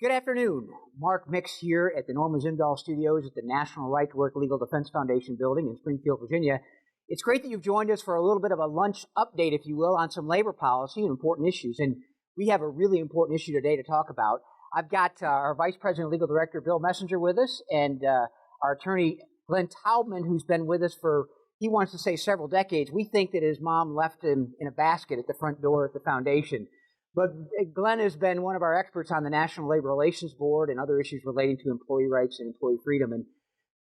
Good afternoon. Mark Mix here at the Norman Zimdahl Studios at the National Right to Work Legal Defense Foundation building in Springfield, Virginia. It's great that you've joined us for a little bit of a lunch update, if you will, on some labor policy and important issues. And we have a really important issue today to talk about. I've got our Vice President and Legal Director, Bill Messenger, with us, and our attorney, Glenn Taubman, who's been with us for, he wants to say, several decades. We think that his mom left him in a basket at the front door at the foundation. But Glenn has been one of our experts on the National Labor Relations Board and other issues relating to employee rights and employee freedom. And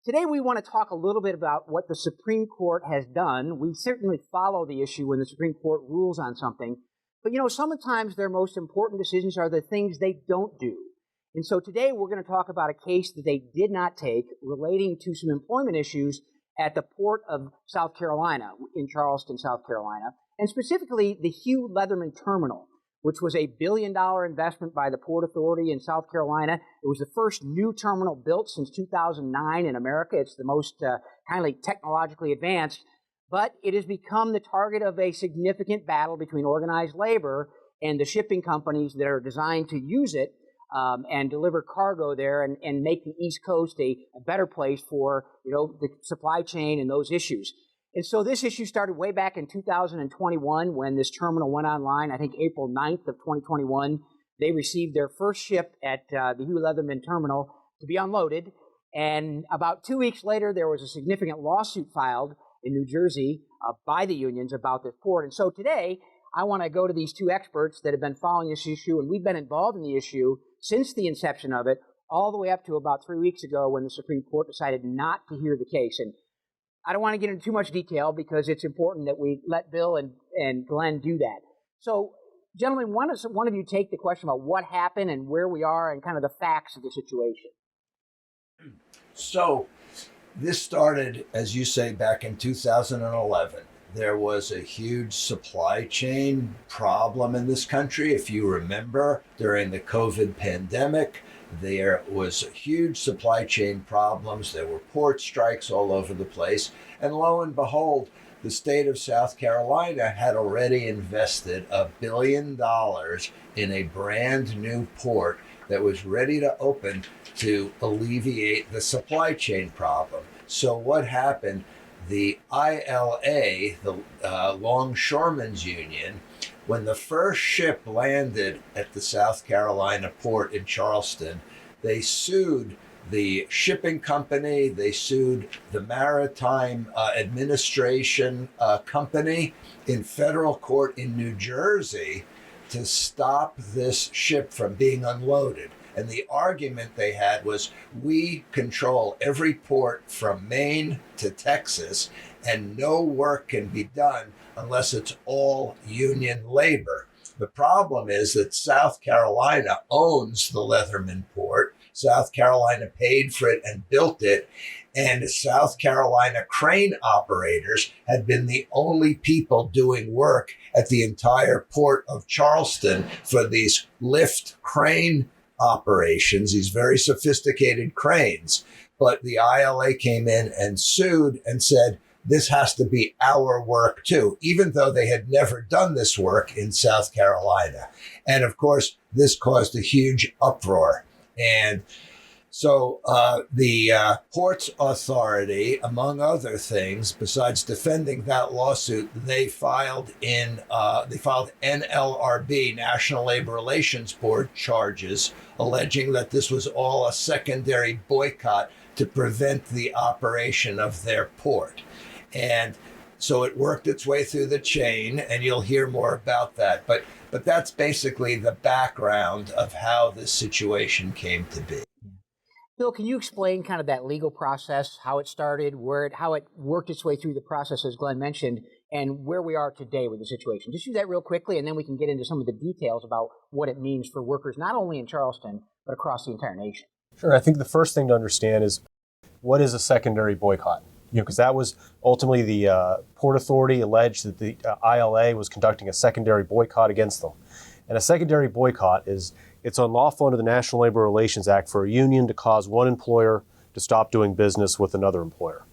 today we want to talk a little bit about what the Supreme Court has done. We certainly follow the issue when the Supreme Court rules on something. But, you know, sometimes their most important decisions are the things they don't do. And so today we're going to talk about a case that they did not take relating to some employment issues at the Port of South Carolina in Charleston, South Carolina, and specifically the Hugh Leatherman Terminal, which was a $1 billion investment by the Port Authority in South Carolina. It was the first new terminal built since 2009 in America. It's the most technologically advanced, but it has become the target of a significant battle between organized labor and the shipping companies that are designed to use it and deliver cargo there and make the East Coast a better place for, the supply chain and those issues. And so this issue started way back in 2021 when this terminal went online, I think April 9th of 2021. They received their first ship at the Hugh Leatherman Terminal to be unloaded. And about 2 weeks later, there was a significant lawsuit filed in New Jersey by the unions about this port. And so today, I want to go to these two experts that have been following this issue, and we've been involved in the issue since the inception of it, all the way up to about 3 weeks ago when the Supreme Court decided not to hear the case. And I don't want to get into too much detail because it's important that we let Bill and Glenn do that. So, gentlemen, one of you take the question about what happened and where we are and kind of the facts of the situation. So, this started, as you say, back in 2011. There was a huge supply chain problem in this country. If you remember, during the COVID pandemic, there was huge supply chain problems. There were port strikes all over the place. And lo and behold, the state of South Carolina had already invested $1 billion in a brand new port that was ready to open to alleviate the supply chain problem. So what happened? The ILA, the Longshoremen's Union, when the first ship landed at the South Carolina port in Charleston, they sued the shipping company, they sued the Maritime Administration company in federal court in New Jersey to stop this ship from being unloaded. And the argument they had was, we control every port from Maine to Texas, and no work can be done unless it's all union labor. The problem is that South Carolina owns the Leatherman port. South Carolina paid for it and built it. And South Carolina crane operators had been the only people doing work at the entire port of Charleston for these lift crane operations, these very sophisticated cranes. But the ILA came in and sued and said, this has to be our work too, even though they had never done this work in South Carolina. And of course, this caused a huge uproar. And so the Ports Authority, among other things, besides defending that lawsuit, they filed NLRB, National Labor Relations Board, charges alleging that this was all a secondary boycott to prevent the operation of their port. And so it worked its way through the chain, and you'll hear more about that. But that's basically the background of how this situation came to be. Bill, can you explain kind of that legal process, how it started, how it worked its way through the process, as Glenn mentioned, and where we are today with the situation? Just do that real quickly, and then we can get into some of the details about what it means for workers, not only in Charleston, but across the entire nation. Sure. I think the first thing to understand is, what is a secondary boycott? Because that was ultimately the Port Authority alleged that the ILA was conducting a secondary boycott against them. And a secondary boycott it's unlawful under the National Labor Relations Act for a union to cause one employer to stop doing business with another employer.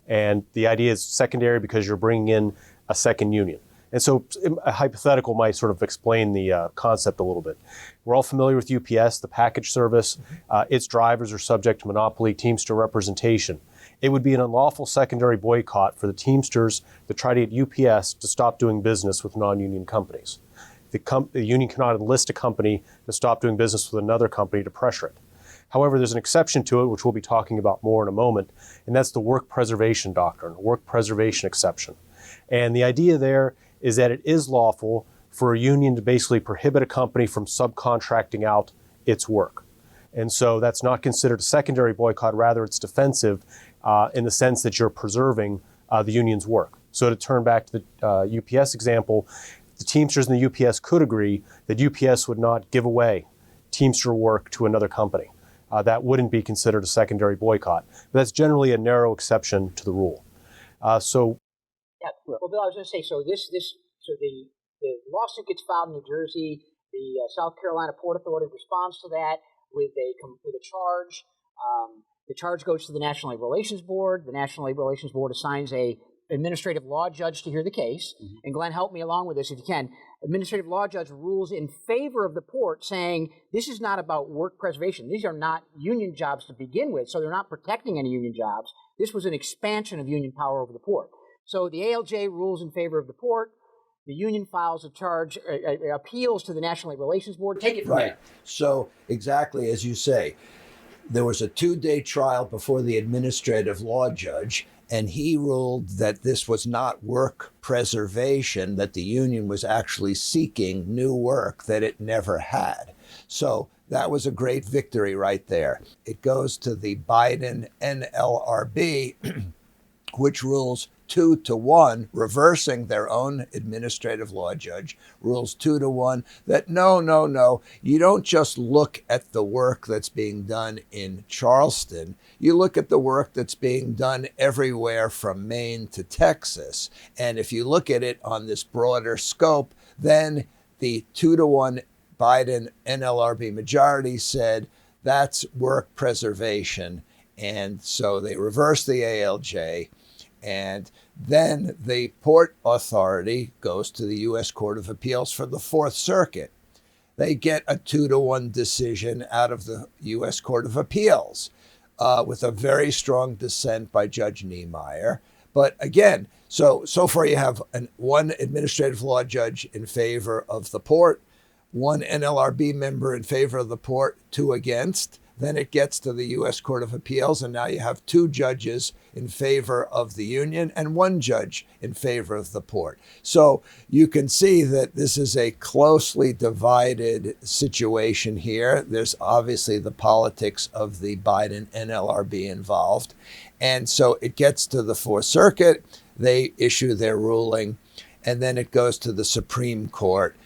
And the idea is secondary because you're bringing in a second union. And so a hypothetical might sort of explain the concept a little bit. We're all familiar with UPS, the package service. Its drivers are subject to monopoly Teamster representation. It would be an unlawful secondary boycott for the Teamsters to try to get UPS to stop doing business with non-union companies. The union cannot enlist a company to stop doing business with another company to pressure it. However, there's an exception to it, which we'll be talking about more in a moment, and that's the work preservation doctrine, work preservation exception. And the idea there is that it is lawful for a union to basically prohibit a company from subcontracting out its work. And so that's not considered a secondary boycott, rather it's defensive in the sense that you're preserving the union's work. So to turn back to the UPS example, the Teamsters and the UPS could agree that UPS would not give away Teamster work to another company. That wouldn't be considered a secondary boycott. But that's generally a narrow exception to the rule. Yeah, well, Bill, I was going to say, so the lawsuit gets filed in New Jersey. The South Carolina Port Authority responds to that with a charge. The charge goes to the National Labor Relations Board. The National Labor Relations Board assigns a administrative law judge to hear the case. Mm-hmm. And Glenn, help me along with this if you can. Administrative law judge rules in favor of the port, saying this is not about work preservation. These are not union jobs to begin with, so they're not protecting any union jobs. This was an expansion of union power over the port. So the ALJ rules in favor of the port. The union files a charge, appeals to the National Labor Relations Board. Take it from there. So exactly as you say, there was a 2-day trial before the administrative law judge, and he ruled that this was not work preservation, that the union was actually seeking new work that it never had. So that was a great victory right there. It goes to the Biden NLRB, which rules 2-1, reversing their own administrative law judge, rules 2-1, that no, you don't just look at the work that's being done in Charleston, you look at the work that's being done everywhere from Maine to Texas. And if you look at it on this broader scope, then the 2-1 Biden NLRB majority said that's work preservation. And so they reversed the ALJ. And then the Port Authority goes to the U.S. Court of Appeals for the Fourth Circuit. They get a 2-1 decision out of the U.S. Court of Appeals with a very strong dissent by Judge Niemeyer. But again, so far you have one administrative law judge in favor of the port, one NLRB member in favor of the port, 2 against. Then it gets to the U.S. Court of Appeals, and now you have 2 judges in favor of the union and 1 judge in favor of the port. So you can see that this is a closely divided situation here. There's obviously the politics of the Biden NLRB involved. And so it gets to the Fourth Circuit. They issue their ruling, and then it goes to the Supreme Court.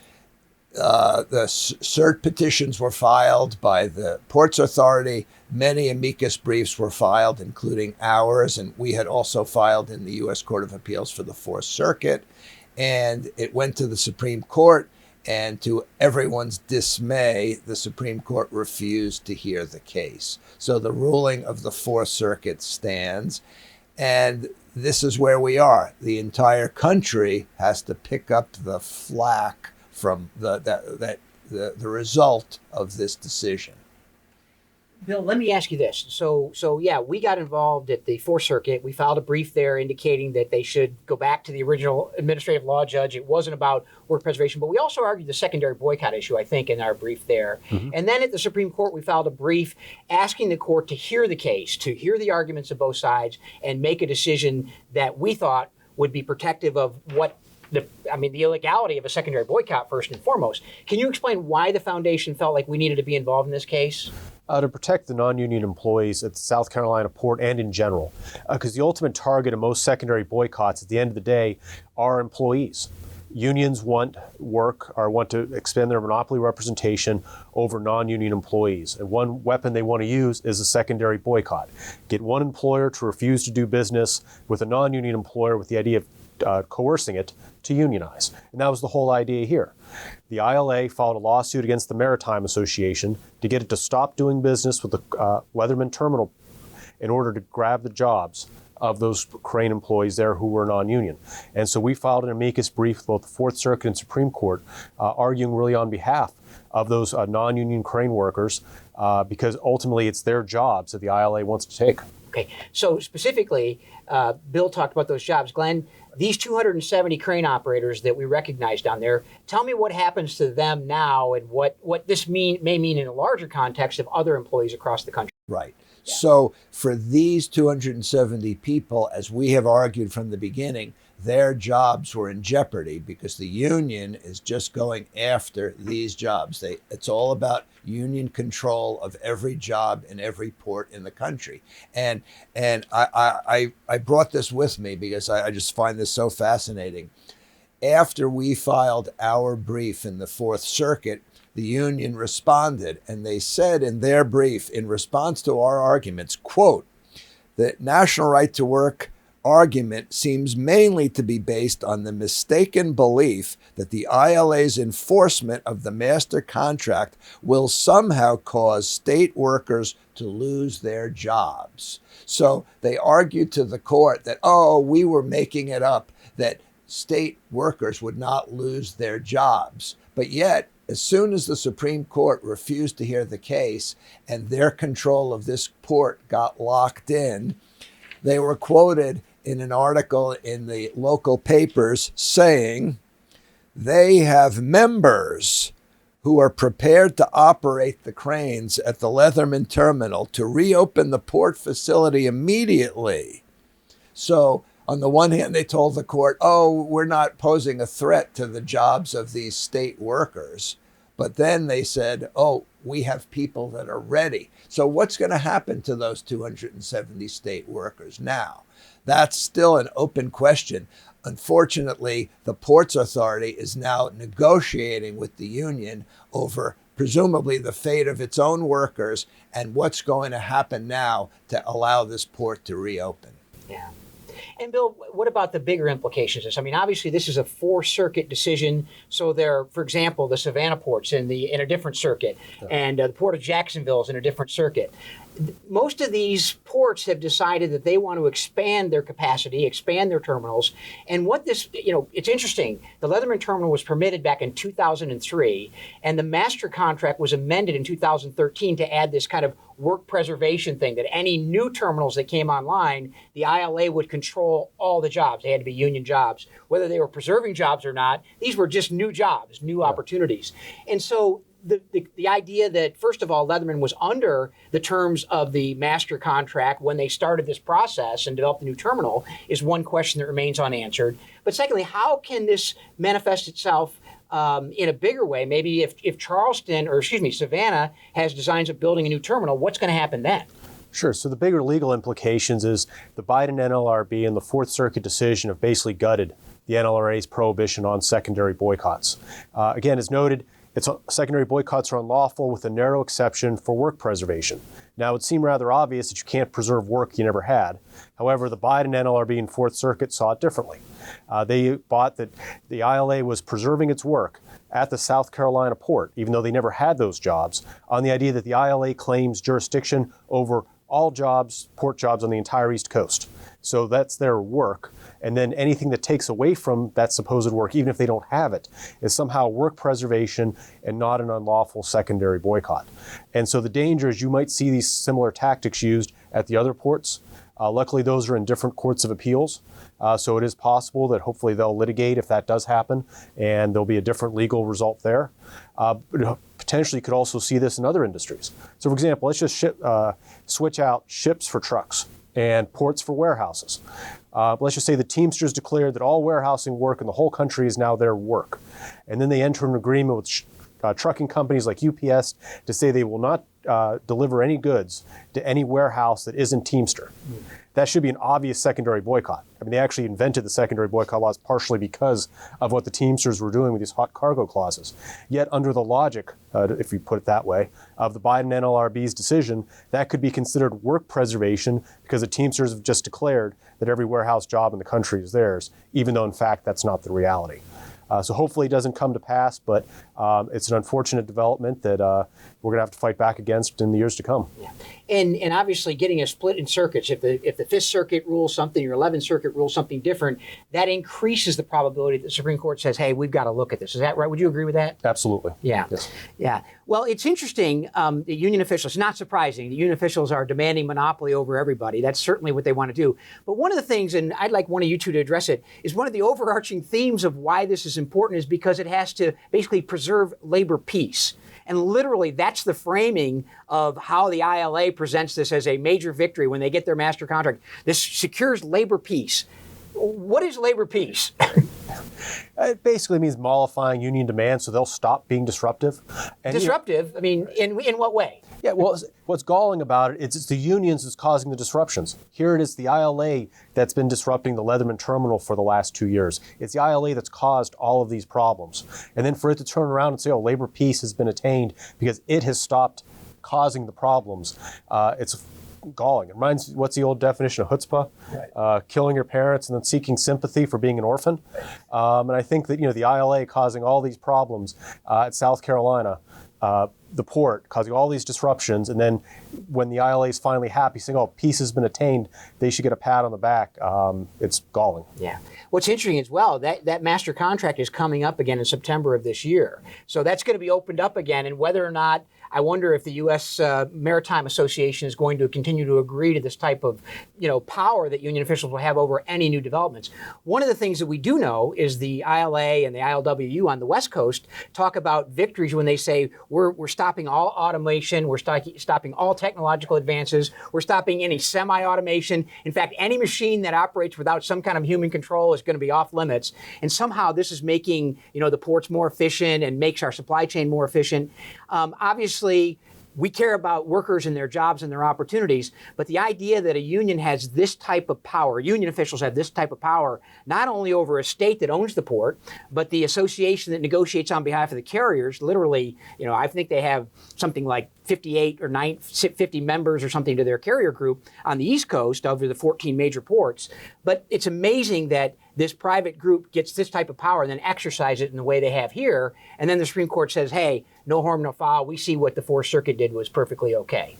The cert petitions were filed by the Ports Authority. Many amicus briefs were filed, including ours, and we had also filed in the U.S. Court of Appeals for the Fourth Circuit. And it went to the Supreme Court, and to everyone's dismay, the Supreme Court refused to hear the case. So the ruling of the Fourth Circuit stands, and this is where we are. The entire country has to pick up the flack from the result of this decision. Bill, let me ask you this. So yeah, we got involved at the Fourth Circuit. We filed a brief there indicating that they should go back to the original administrative law judge. It wasn't about work preservation, but we also argued the secondary boycott issue, I think, in our brief there. Mm-hmm. And then at the Supreme Court, we filed a brief asking the court to hear the case, to hear the arguments of both sides, and make a decision that we thought would be protective of the illegality of a secondary boycott, first and foremost. Can you explain why the foundation felt like we needed to be involved in this case? To protect the non-union employees at the South Carolina port and in general. Because the ultimate target of most secondary boycotts at the end of the day are employees. Unions want work or want to expand their monopoly representation over non-union employees. And one weapon they want to use is a secondary boycott. Get one employer to refuse to do business with a non-union employer with the idea of coercing it to unionize. And that was the whole idea here. The ILA filed a lawsuit against the Maritime Association to get it to stop doing business with the Leatherman terminal in order to grab the jobs of those crane employees there who were non-union. And so we filed an amicus brief, both the Fourth Circuit and Supreme Court, arguing really on behalf of those non-union crane workers, because ultimately it's their jobs that the ILA wants to take. Okay, so specifically, Bill talked about those jobs. Glenn, these 270 crane operators that we recognize down there, tell me what happens to them now and what this may mean in a larger context of other employees across the country. Right. Yeah. So for these 270 people, as we have argued from the beginning, their jobs were in jeopardy because the union is just going after these jobs. It's all about union control of every job in every port in the country. And I brought this with me because I just find this so fascinating. After we filed our brief in the Fourth Circuit, the union responded, and they said in their brief, in response to our arguments, quote, "The national right to work argument seems mainly to be based on the mistaken belief that the ILA's enforcement of the master contract will somehow cause state workers to lose their jobs." So they argued to the court that, we were making it up, that state workers would not lose their jobs. But yet, as soon as the Supreme Court refused to hear the case and their control of this port got locked in, they were quoted in an article in the local papers saying they have members who are prepared to operate the cranes at the Leatherman terminal to reopen the port facility immediately. So on the one hand, they told the court, we're not posing a threat to the jobs of these state workers. But then they said, we have people that are ready. So what's going to happen to those 270 state workers now? That's still an open question. Unfortunately, the Ports Authority is now negotiating with the union over presumably the fate of its own workers and what's going to happen now to allow this port to reopen. Yeah. And Bill, what about the bigger implications of this? I mean, obviously, this is a Fourth Circuit decision. So there, for example, the Savannah port's in a different circuit, and the Port of Jacksonville is in a different circuit. Most of these ports have decided that they want to expand their capacity, expand their terminals. And what this, it's interesting. The Leatherman terminal was permitted back in 2003, and the master contract was amended in 2013 to add this kind of work preservation thing, that any new terminals that came online, the ILA would control all the jobs. They had to be union jobs. Whether they were preserving jobs or not, these were just new jobs, new opportunities. And so the idea that, first of all, Leatherman was under the terms of the master contract when they started this process and developed the new terminal is one question that remains unanswered. But secondly, how can this manifest itself in a bigger way? Maybe if Savannah has designs of building a new terminal, what's going to happen then? Sure. So the bigger legal implications is the Biden NLRB and the Fourth Circuit decision have basically gutted the NLRA's prohibition on secondary boycotts. Again, as noted, secondary boycotts are unlawful with a narrow exception for work preservation. Now, it would seem rather obvious that you can't preserve work you never had. However, the Biden NLRB and Fourth Circuit saw it differently. They thought that the ILA was preserving its work at the South Carolina port, even though they never had those jobs, on the idea that the ILA claims jurisdiction over all jobs, port jobs on the entire East Coast. So that's their work. And then anything that takes away from that supposed work, even if they don't have it, is somehow work preservation and not an unlawful secondary boycott. And so the danger is you might see these similar tactics used at the other ports. Luckily, those are in different courts of appeals. So it is possible that hopefully they'll litigate if that does happen, and there'll be a different legal result there. But potentially you could also see this in other industries. So for example, let's just switch out ships for trucks and ports for warehouses. Let's just say the Teamsters declared that all warehousing work in the whole country is now their work. And then they enter an agreement with trucking companies like UPS to say they will not deliver any goods to any warehouse that isn't Teamster. That should be an obvious secondary boycott. I mean, they actually invented the secondary boycott laws partially because of what the Teamsters were doing with these hot cargo clauses. Yet under the logic, if you put it that way, of the Biden NLRB's decision, that could be considered work preservation because the Teamsters have just declared that every warehouse job in the country is theirs, even though in fact that's not the reality. So hopefully it doesn't come to pass, but it's an unfortunate development that we're going to have to fight back against in the years to come. Yeah. And obviously getting a split in circuits, if the Fifth Circuit rules something or 11th Circuit rules something different, that increases the probability that the Supreme Court says, hey, we've got to look at this. Is that right? Would you agree with that? Absolutely. Yeah. Yes. Yeah. Well, it's interesting. The union officials, not surprising, the union officials are demanding monopoly over everybody. That's certainly what they want to do. But one of the things, and I'd like one of you two to address it, is one of the overarching themes of why this is important is because it has to basically preserve labor peace. And literally, that's the framing of how the ILA presents this as a major victory when they get their master contract. This secures labor peace. What is labor peace? It basically means mollifying union demands so they'll stop being disruptive. And, Disruptive? I mean, in what way? Yeah, well, what's galling about it is it's the unions that's causing the disruptions. Here it is the ILA that's been disrupting the Leatherman terminal for the last 2 years. It's the ILA that's caused all of these problems. And then for it to turn around and say, oh, labor peace has been attained because it has stopped causing the problems, it's galling. It reminds me, what's the old definition of chutzpah? Right. Killing your parents and then seeking sympathy for being an orphan. And I think that, the ILA causing all these problems at South Carolina, the port causing all these disruptions, and then when the ILA is finally happy, saying, "Oh, peace has been attained," they should get a pat on the back. It's galling. Yeah. What's interesting as well, that master contract is coming up again in September of this year, so that's going to be opened up again, and whether or not, I wonder if the U.S. Maritime Association is going to continue to agree to this type of, power that union officials will have over any new developments. One of the things that we do know is the ILA and the ILWU on the West Coast talk about victories when they say we're stopping all automation, we're stopping all technological advances, we're stopping any semi-automation. In fact, any machine that operates without some kind of human control is going to be off limits. And somehow this is making, the ports more efficient and makes our supply chain more efficient. Obviously, we care about workers and their jobs and their opportunities, but the idea that a union has this type of power, union officials have this type of power, not only over a state that owns the port, but the association that negotiates on behalf of the carriers, literally, I think they have something like 58 or 50 members or something to their carrier group on the East Coast over the 14 major ports. But it's amazing that this private group gets this type of power and then exercise it in the way they have here. And then the Supreme Court says, hey, no harm, no foul. We see what the Fourth Circuit did was perfectly okay.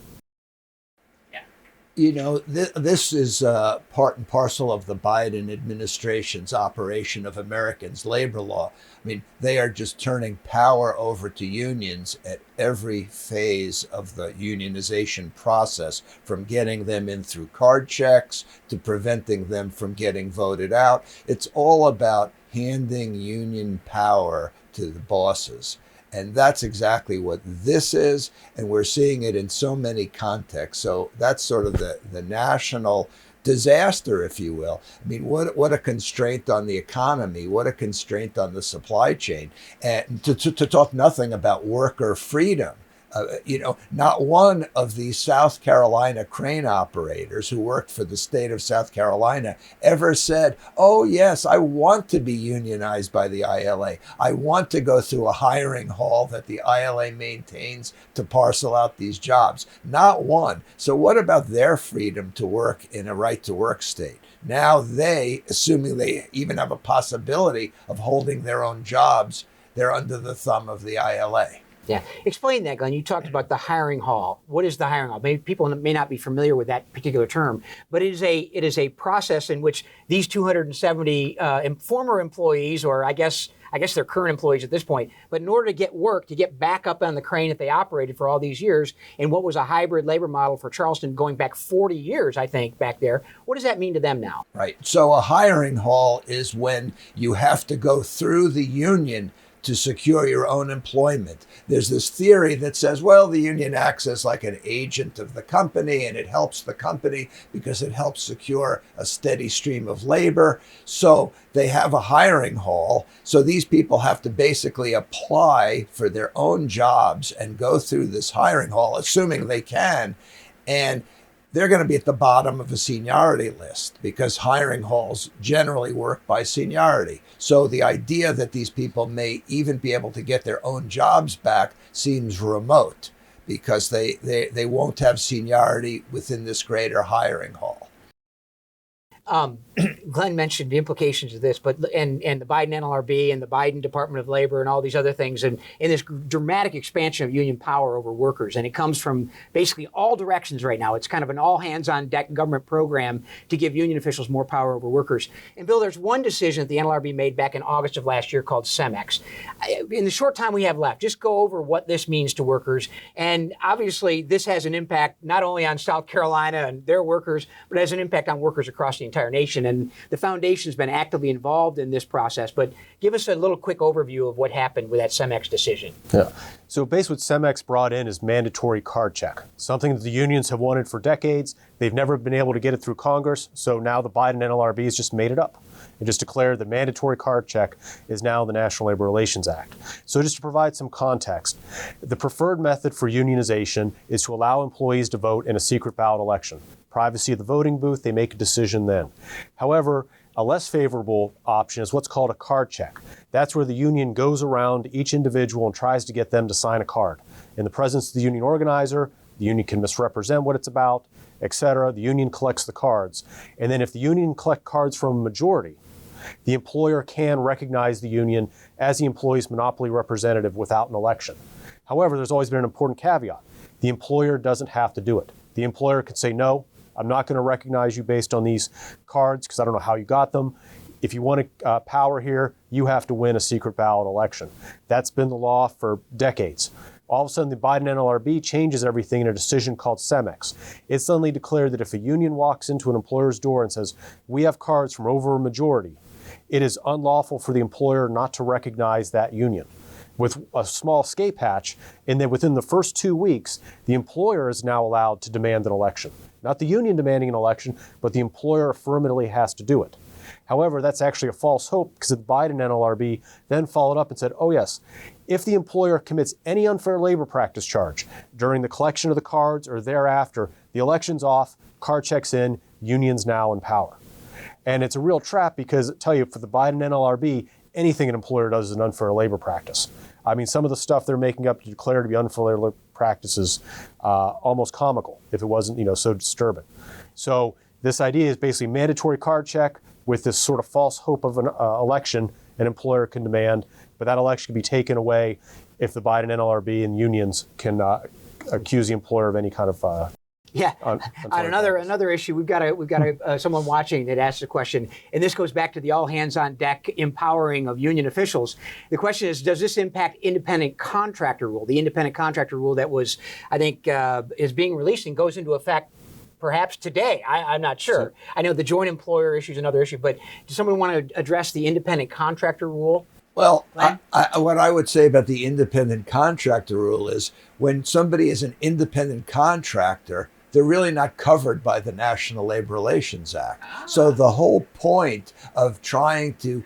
This is part and parcel of the Biden administration's operation of Americans' labor law. I mean, they are just turning power over to unions at every phase of the unionization process, from getting them in through card checks to preventing them from getting voted out. It's all about handing union power to the bosses. And that's exactly what this is, and we're seeing it in so many contexts. So that's sort of the national disaster, if you will. I mean, what a constraint on the economy, what a constraint on the supply chain, and to talk nothing about worker freedom. Not one of these South Carolina crane operators who worked for the state of South Carolina ever said, oh, yes, I want to be unionized by the ILA. I want to go through a hiring hall that the ILA maintains to parcel out these jobs. Not one. So what about their freedom to work in a right-to-work state? Now they, assuming they even have a possibility of holding their own jobs, they're under the thumb of the ILA. Yeah. Explain that, Glenn. You talked about the hiring hall. What is the hiring hall? Maybe people may not be familiar with that particular term, but it is a process in which these 270 former employees, or I guess they're current employees at this point, but in order to get work, to get back up on the crane that they operated for all these years in what was a hybrid labor model for Charleston going back 40 years, I think, back there, what does that mean to them now? Right. So a hiring hall is when you have to go through the union to secure your own employment. There's this theory that says, well, the union acts as like an agent of the company, and it helps the company because it helps secure a steady stream of labor. So they have a hiring hall. So these people have to basically apply for their own jobs and go through this hiring hall, assuming they can. And they're going to be at the bottom of a seniority list because hiring halls generally work by seniority. So the idea that these people may even be able to get their own jobs back seems remote because they won't have seniority within this greater hiring hall. Glenn mentioned the implications of this, but and the Biden NLRB and the Biden Department of Labor and all these other things, and in this dramatic expansion of union power over workers, and it comes from basically all directions right now. It's kind of an all hands on deck government program to give union officials more power over workers. And Bill, there's one decision that the NLRB made back in August of last year called CEMEX. In the short time we have left, just go over what this means to workers. And obviously, this has an impact not only on South Carolina and their workers, but has an impact on workers across the entire nation. And the foundation's been actively involved in this process. But give us a little quick overview of what happened with that CEMEX decision. Yeah. So basically what CEMEX brought in is mandatory card check, something that the unions have wanted for decades. They've never been able to get it through Congress. So now the Biden NLRB has just made it up and just declared the mandatory card check is now the National Labor Relations Act. So just to provide some context, the preferred method for unionization is to allow employees to vote in a secret ballot election. Privacy of the voting booth, they make a decision then. However, a less favorable option is what's called a card check. That's where the union goes around to each individual and tries to get them to sign a card. In the presence of the union organizer, the union can misrepresent what it's about, etc. The union collects the cards. And then if the union collect cards from a majority, the employer can recognize the union as the employee's monopoly representative without an election. However, there's always been an important caveat. The employer doesn't have to do it. The employer could say, no, I'm not going to recognize you based on these cards because I don't know how you got them. If you want power here, you have to win a secret ballot election. That's been the law for decades. All of a sudden, the Biden NLRB changes everything in a decision called CEMEX. It suddenly declared that if a union walks into an employer's door and says, we have cards from over a majority, it is unlawful for the employer not to recognize that union, with a small escape hatch, and then within the first 2 weeks, the employer is now allowed to demand an election. Not the union demanding an election, but the employer affirmatively has to do it. However, that's actually a false hope because the Biden NLRB then followed up and said, oh yes, if the employer commits any unfair labor practice charge during the collection of the cards or thereafter, the election's off, card checks in, union's now in power. And it's a real trap because I tell you, for the Biden NLRB, anything an employer does is an unfair labor practice. I mean, some of the stuff they're making up to declare to be unfair labor practices almost comical if it wasn't, so disturbing. So this idea is basically mandatory card check with this sort of false hope of an election an employer can demand, but that election can be taken away if the Biden NLRB and unions can accuse the employer of any kind of Yeah. On another issue, we've got someone watching that asks a question, and this goes back to the all hands on deck empowering of union officials. The question is, does this impact independent contractor rule? The independent contractor rule that was, I think, is being released and goes into effect perhaps today. I'm not sure. I know the joint employer issue is another issue, but does someone want to address the independent contractor rule? Well, what I would say about the independent contractor rule is when somebody is an independent contractor, they're really not covered by the National Labor Relations Act. So the whole point of trying to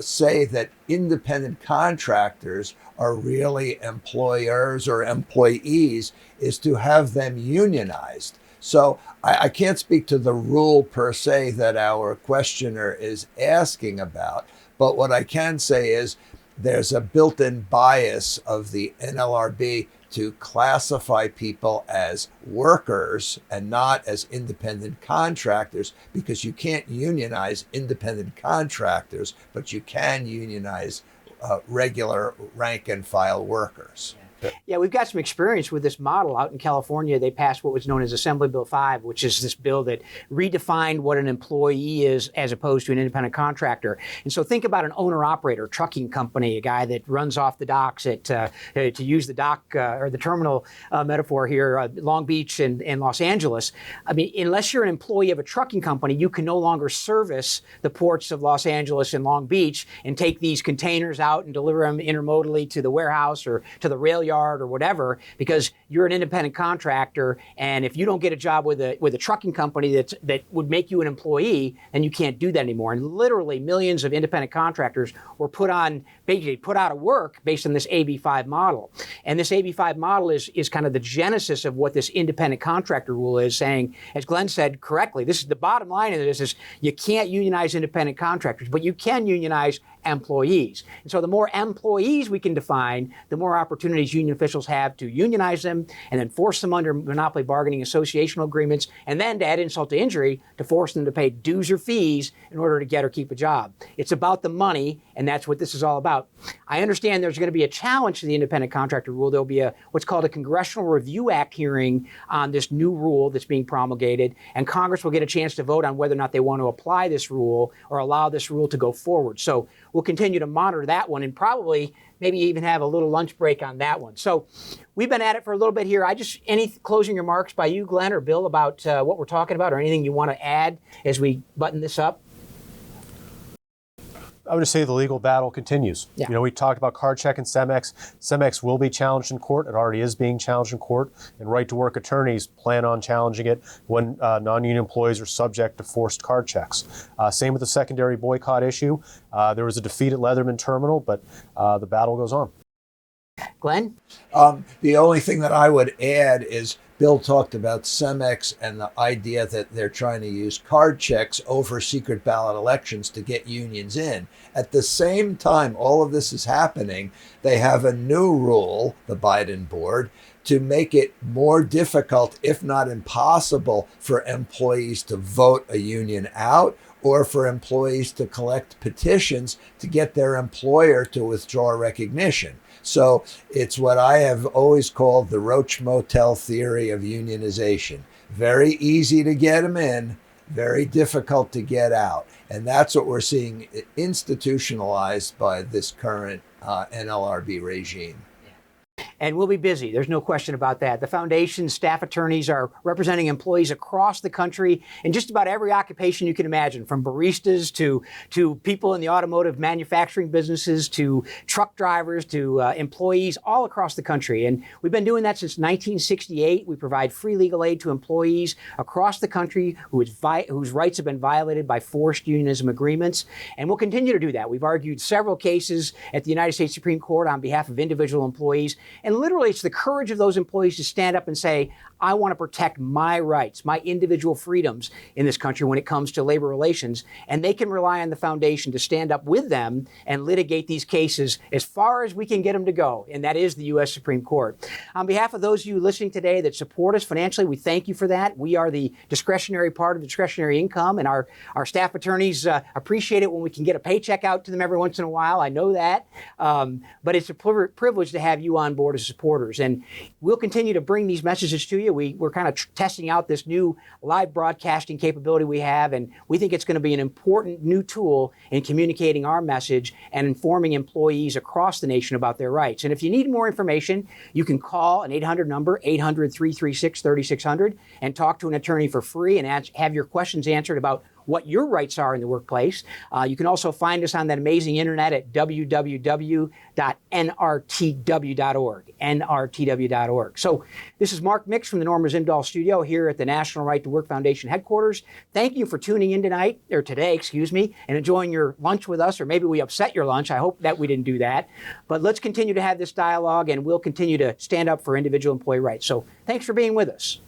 say that independent contractors are really employers or employees is to have them unionized. So I can't speak to the rule per se that our questioner is asking about, but what I can say is there's a built-in bias of the NLRB to classify people as workers and not as independent contractors, because you can't unionize independent contractors, but you can unionize regular rank and file workers. Yeah, we've got some experience with this model out in California. They passed what was known as Assembly Bill 5, which is this bill that redefined what an employee is as opposed to an independent contractor. And so think about an owner-operator, trucking company, a guy that runs off the docks at, to use the dock or the terminal metaphor here, Long Beach and Los Angeles. I mean, unless you're an employee of a trucking company, you can no longer service the ports of Los Angeles and Long Beach and take these containers out and deliver them intermodally to the warehouse or to the rail yard or whatever, because you're an independent contractor, and if you don't get a job with a trucking company that would make you an employee, then you can't do that anymore. And literally millions of independent contractors were put on basically put out of work based on this AB5 model. And this AB5 model is kind of the genesis of what this independent contractor rule is, saying, as Glenn said correctly, this is the bottom line of this is you can't unionize independent contractors, but you can unionize employees. And so the more employees we can define, the more opportunities union officials have to unionize them and then force them under monopoly bargaining associational agreements, and then to add insult to injury, to force them to pay dues or fees in order to get or keep a job. It's about the money, and that's what this is all about. I understand there's going to be a challenge to the independent contractor rule. There'll be what's called a Congressional Review Act hearing on this new rule that's being promulgated, and Congress will get a chance to vote on whether or not they want to apply this rule or allow this rule to go forward. So we'll continue to monitor that one and probably maybe even have a little lunch break on that one. So we've been at it for a little bit here. Any closing remarks by you, Glenn or Bill, about what we're talking about, or anything you want to add as we button this up? I would just say the legal battle continues. Yeah. We talked about card check and Cemex. Cemex will be challenged in court. It already is being challenged in court. And right-to-work attorneys plan on challenging it when non-union employees are subject to forced card checks. Same with the secondary boycott issue. There was a defeat at Leatherman Terminal, but the battle goes on. Glenn? The only thing that I would add is Bill talked about Cemex and the idea that they're trying to use card checks over secret ballot elections to get unions in. At the same time all of this is happening, they have a new rule, the Biden board, to make it more difficult, if not impossible, for employees to vote a union out or for employees to collect petitions to get their employer to withdraw recognition. So it's what I have always called the Roach Motel theory of unionization. Very easy to get them in, very difficult to get out. And that's what we're seeing institutionalized by this current NLRB regime. And we'll be busy. There's no question about that. The foundation's staff attorneys are representing employees across the country in just about every occupation you can imagine, from baristas to people in the automotive manufacturing businesses, to truck drivers, to employees all across the country. And we've been doing that since 1968. We provide free legal aid to employees across the country whose rights have been violated by forced unionism agreements. And we'll continue to do that. We've argued several cases at the United States Supreme Court on behalf of individual employees. And literally, it's the courage of those employees to stand up and say, I want to protect my rights, my individual freedoms in this country when it comes to labor relations. And they can rely on the foundation to stand up with them and litigate these cases as far as we can get them to go. And that is the U.S. Supreme Court. On behalf of those of you listening today that support us financially, we thank you for that. We are the discretionary part of the discretionary income, and our staff attorneys appreciate it when we can get a paycheck out to them every once in a while. I know that. But it's a privilege to have you on board as supporters. And we'll continue to bring these messages to you. We're kind of testing out this new live broadcasting capability we have, and we think it's going to be an important new tool in communicating our message and informing employees across the nation about their rights. And if you need more information, you can call an 800 number, 800-336-3600, and talk to an attorney for free and have your questions answered about what your rights are in the workplace. You can also find us on that amazing internet at www.nrtw.org, nrtw.org. So this is Mark Mix from the Norma Zimdahl studio here at the National Right to Work Foundation headquarters. Thank you for tuning in today, and enjoying your lunch with us, or maybe we upset your lunch. I hope that we didn't do that. But let's continue to have this dialogue, and we'll continue to stand up for individual employee rights. So thanks for being with us.